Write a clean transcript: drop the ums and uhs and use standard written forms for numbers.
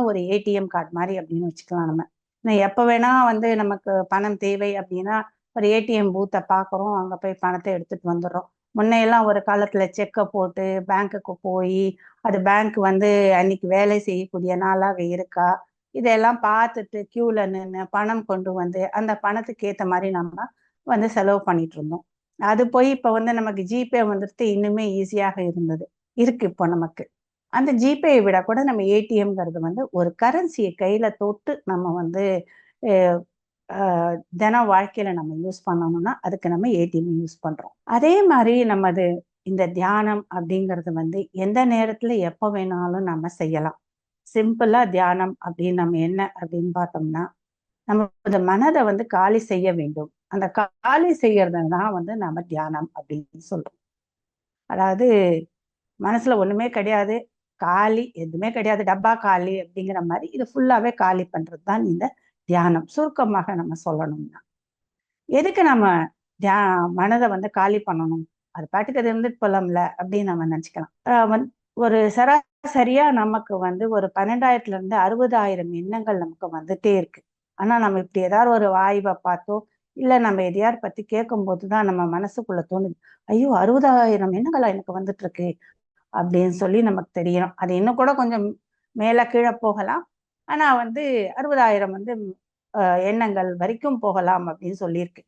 ஒரு ATM card மாதிரி அப்படின்னு வச்சுக்கலாம் நம்ம. எப்போ வேணா வந்து நமக்கு பணம் தேவை அப்படின்னா ஒரு ஏடிஎம் பூத்தை பார்க்குறோம், அங்கே போய் பணத்தை எடுத்துட்டு வந்துடுறோம். முன்னையெல்லாம் ஒரு காலத்துல செக்கை போட்டு பேங்க்குக்கு போய் அது பேங்க் வந்து அன்னைக்கு வேலை செய்யக்கூடிய நாளாக இருக்கா இதெல்லாம் பார்த்துட்டு கியூல நின்று பணம் கொண்டு வந்து அந்த பணத்துக்கு ஏற்ற மாதிரி நம்ம வந்து செலவு பண்ணிட்டு இருந்தோம். அது போய் இப்போ வந்து நமக்கு ஜிபே வந்துட்டு இன்னுமே ஈஸியாக இருக்கு இப்போ நமக்கு. அந்த ஜிபேயை விட கூட நம்ம ஏடிஎம்ங்கிறது வந்து ஒரு கரன்சியை கையில தொட்டு நம்ம வந்து தின வாழ்க்கையில நம்ம யூஸ் பண்ணணும்னா அதுக்கு நம்ம ஏடிஎம் யூஸ் பண்றோம். அதே மாதிரி நமது இந்த தியானம் அப்படிங்கிறது வந்து எந்த நேரத்துல எப்ப வேணாலும் நம்ம செய்யலாம். சிம்பிளா தியானம் அப்படின்னு நம்ம என்ன அப்படின்னு பார்த்தோம்னா நம்ம இந்த மனதை வந்து காலி செய்ய வேண்டும். அந்த காலி செய்யறதுதான் வந்து நம்ம தியானம் அப்படின்னு சொல்றோம். அதாவது மனசுல ஒண்ணுமே கிடையாது, காலி, எதுவுமே கிடையாது, டப்பா காலி அப்படிங்கிற மாதிரி இது ஃபுல்லாவே காலி பண்றது தான் இந்த தியானம். சுருக்கமாக நம்ம சொல்லணும்னா எதுக்கு நம்ம மனதை வந்து காலி பண்ணணும், அது பாட்டுக்கு அது இருந்துட்டு போலாம்ல அப்படின்னு நம்ம நினைச்சுக்கலாம். ஒரு சராசரியா நமக்கு வந்து ஒரு 12,000 இருந்து 60,000 எண்ணங்கள் நமக்கு வந்துட்டே இருக்கு. ஆனா நம்ம இப்படி ஏதாவது ஒரு வாய்வை பார்த்தோ இல்ல நம்ம எதையார் பத்தி கேட்கும் போதுதான் நம்ம மனசுக்குள்ள தோணுது, ஐயோ 60,000 எண்ணங்களா எனக்கு வந்துட்டு இருக்கு அப்படின்னு சொல்லி நமக்கு தெரியும். அது இன்னும் கூட கொஞ்சம் மேல கீழே போகலாம். ஆனா வந்து 60,000 வந்து எண்ணங்கள் வரைக்கும் போகலாம் அப்படின்னு சொல்லியிருக்கு.